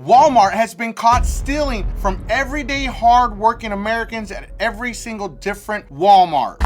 Walmart has been caught stealing from everyday hard-working Americans at every single different Walmart.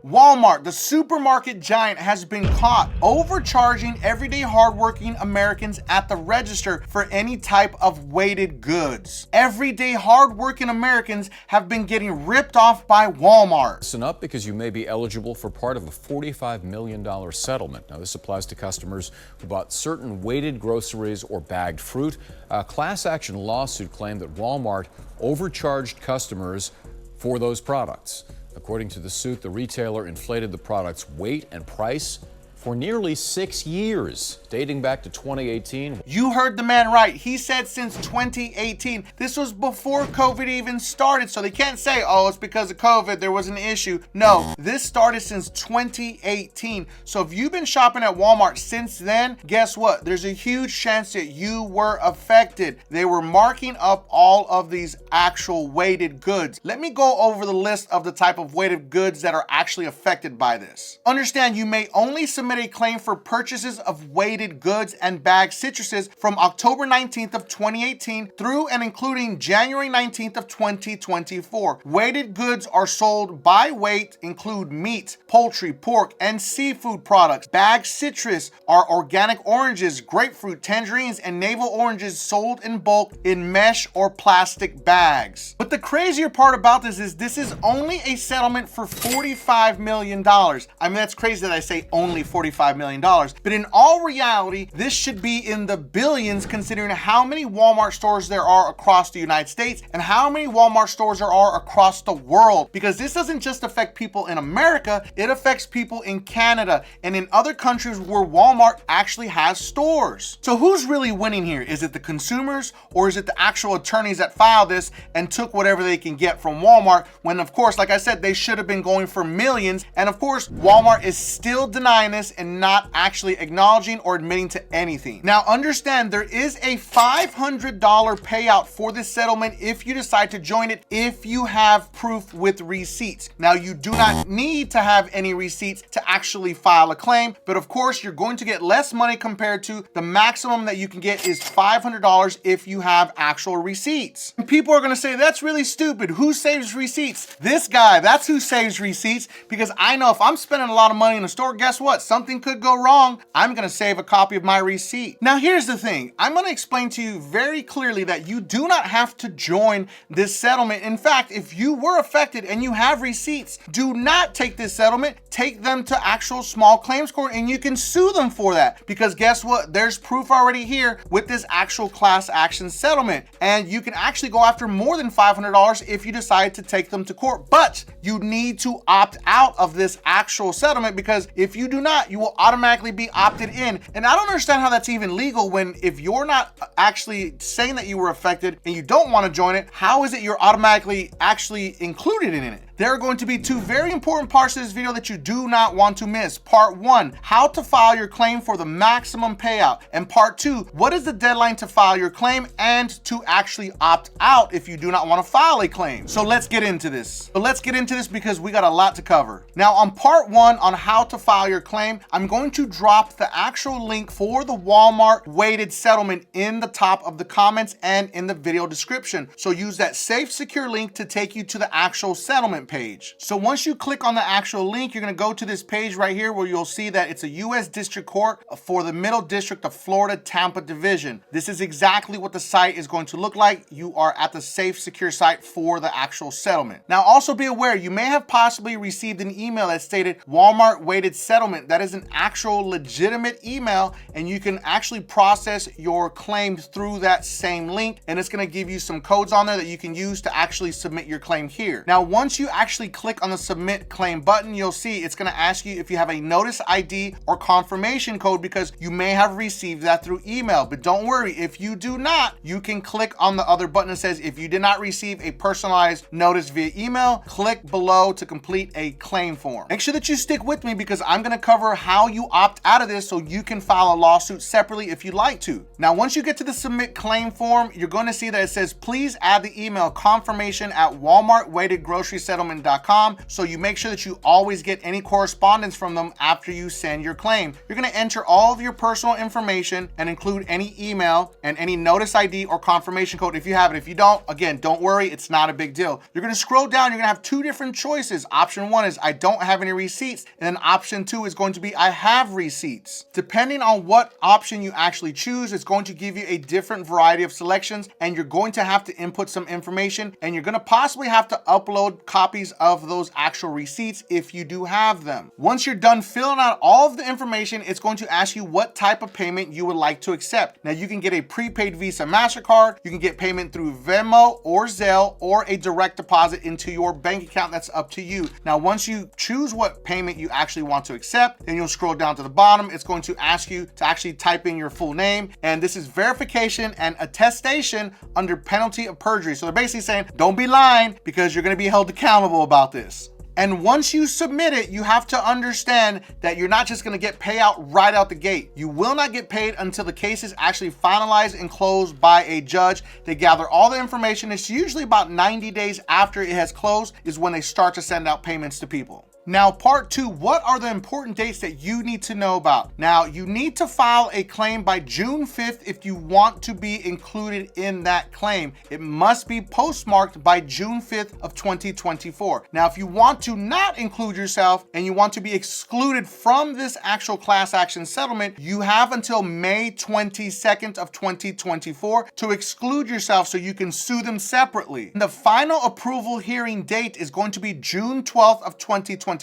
Walmart, the supermarket giant, has been caught overcharging everyday hardworking Americans at the register for any type of weighted goods. Everyday hardworking Americans have been getting ripped off by Walmart. Listen up, because you may be eligible for part of a $45 million settlement. Now, this applies to customers who bought certain weighted groceries or bagged fruit. A class action lawsuit claimed that Walmart overcharged customers for those products. According to the suit, the retailer inflated the product's weight and price for nearly 6 years, dating back to 2018. You heard the man right. He said since 2018. This was before COVID even started, so they can't say, oh, it's because of COVID, there was an issue. No, this started since 2018. So if you've been shopping at Walmart since then, guess what? There's a huge chance that you were affected. They were marking up all of these actual weighted goods. Let me go over the list of the type of weighted goods that are actually affected by this. Understand, you may only submit a claim for purchases of weighted goods and bagged citruses from October 19th of 2018 through and including January 19th of 2024. Weighted goods are sold by weight, include meat, poultry, pork, and seafood products. Bagged citrus are organic oranges, grapefruit, tangerines, and navel oranges sold in bulk in mesh or plastic bags. But the crazier part about this is only a settlement for $45 million. I mean, that's crazy that I say only $45 million, but in all reality, this should be in the billions considering how many Walmart stores there are across the United States and how many Walmart stores there are across the world, because this doesn't just affect people in America, it affects people in Canada and in other countries where Walmart actually has stores. So who's really winning here? Is it the consumers or is it the actual attorneys that filed this and took whatever they can get from Walmart when, of course, like I said, they should have been going for millions, and of course, Walmart is still denying this and not actually acknowledging or admitting to anything. Now understand, there is a $500 payout for this settlement if you decide to join it, if you have proof with receipts. Now you do not need to have any receipts to actually file a claim, but of course you're going to get less money compared to the maximum that you can get is $500 if you have actual receipts. And people are going to say, that's really stupid. Who saves receipts? This guy, that's who saves receipts, because I know if I'm spending a lot of money in a store, guess what? Something could go wrong. I'm gonna save a copy of my receipt. Now here's the thing. I'm gonna explain to you very clearly that you do not have to join this settlement. In fact, if you were affected and you have receipts, do not take this settlement. Take them to actual small claims court and you can sue them for that, because guess what? There's proof already here with this actual class action settlement, and you can actually go after more than $500 if you decide to take them to court. But you need to opt out of this actual settlement, because if you do not, you will automatically be opted in. And I don't understand how that's even legal when if you're not actually saying that you were affected and you don't want to join it, how is it you're automatically actually included in it? There are going to be two very important parts of this video that you do not want to miss. Part 1, how to file your claim for the maximum payout. And part 2, what is the deadline to file your claim and to actually opt out if you do not want to file a claim. So let's get into this. But let's get into this because we got a lot to cover. Now on part 1 on how to file your claim, I'm going to drop the actual link for the Walmart weighted settlement in the top of the comments and in the video description. So use that safe, secure link to take you to the actual settlement page. So once you click on the actual link, you're going to go to this page right here where you'll see that it's a U.S. District Court for the Middle District of Florida, Tampa Division. This is exactly what the site is going to look like. You are at the safe, secure site for the actual settlement. Now also be aware, you may have possibly received an email that stated Walmart weighted settlement. That is an actual legitimate email, and you can actually process your claims through that same link, and it's going to give you some codes on there that you can use to actually submit your claim here. Now once you actually click on the submit claim button, you'll see it's going to ask you if you have a notice ID or confirmation code, because you may have received that through email. But don't worry, if you do not, you can click on the other button that says if you did not receive a personalized notice via email, click below to complete a claim form. Make sure that you stick with me because I'm going to cover how you opt out of this so you can file a lawsuit separately if you'd like to. Now once you get to the submit claim form, you're going to see that it says please add the email confirmation at Walmart weighted grocery settlement settlement.com, so you make sure that you always get any correspondence from them after you send your claim. You're going to enter all of your personal information and include any email and any notice ID or confirmation code if you have it. If you don't, again, don't worry, it's not a big deal. You're going to scroll down, you're going to have two different choices. Option 1 is I don't have any receipts, and then option 2 is going to be I have receipts. Depending on what option you actually choose, it's going to give you a different variety of selections, and you're going to have to input some information, and you're going to possibly have to upload copies of those actual receipts if you do have them. Once you're done filling out all of the information, it's going to ask you what type of payment you would like to accept. Now, you can get a prepaid Visa MasterCard, you can get payment through Venmo or Zelle, or a direct deposit into your bank account. That's up to you. Now, once you choose what payment you actually want to accept, then you'll scroll down to the bottom. It's going to ask you to actually type in your full name, and this is verification and attestation under penalty of perjury. So they're basically saying, don't be lying, because you're going to be held accountable about this. And once you submit it, you have to understand that you're not just going to get payout right out the gate. You will not get paid until the case is actually finalized and closed by a judge. They gather all the information. It's usually about 90 days after it has closed is when they start to send out payments to people. Now, part 2, what are the important dates that you need to know about? Now, you need to file a claim by June 5th if you want to be included in that claim. It must be postmarked by June 5th of 2024. Now, if you want to not include yourself and you want to be excluded from this actual class action settlement, you have until May 22nd of 2024 to exclude yourself so you can sue them separately. The final approval hearing date is going to be June 12th of 2024.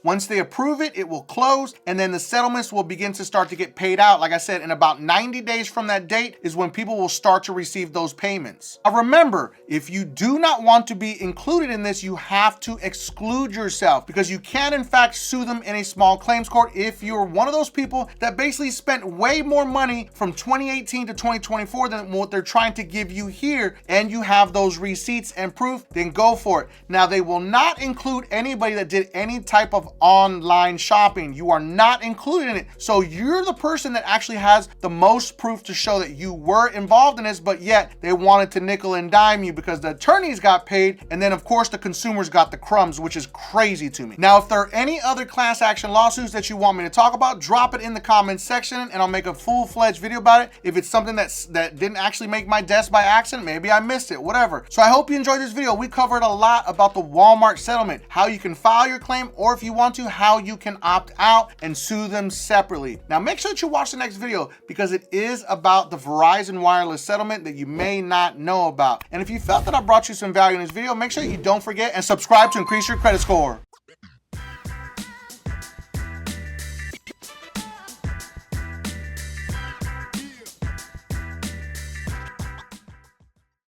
Once they approve it, it will close, and then the settlements will begin to start to get paid out. Like I said, in about 90 days from that date is when people will start to receive those payments. Now remember, if you do not want to be included in this, you have to exclude yourself, because you can in fact sue them in a small claims court if you're one of those people that basically spent way more money from 2018 to 2024 than what they're trying to give you here, and you have those receipts and proof, then go for it. Now, they will not include anybody that did any type of online shopping. You are not included in it. So you're the person that actually has the most proof to show that you were involved in this, but yet they wanted to nickel and dime you because the attorneys got paid, and then of course the consumers got the crumbs, which is crazy to me. Now, if there are any other class action lawsuits that you want me to talk about, drop it in the comments section and I'll make a full-fledged video about it. If it's something that didn't actually make my desk by accident, maybe I missed it, whatever. So I hope you enjoyed this video. We covered a lot about the Walmart settlement, how you can file your claim, or if you want to, how you can opt out and sue them separately. Now, make sure that you watch the next video because it is about the Verizon wireless settlement that you may not know about. And if you felt that I brought you some value in this video, make sure you don't forget and subscribe to increase your credit score.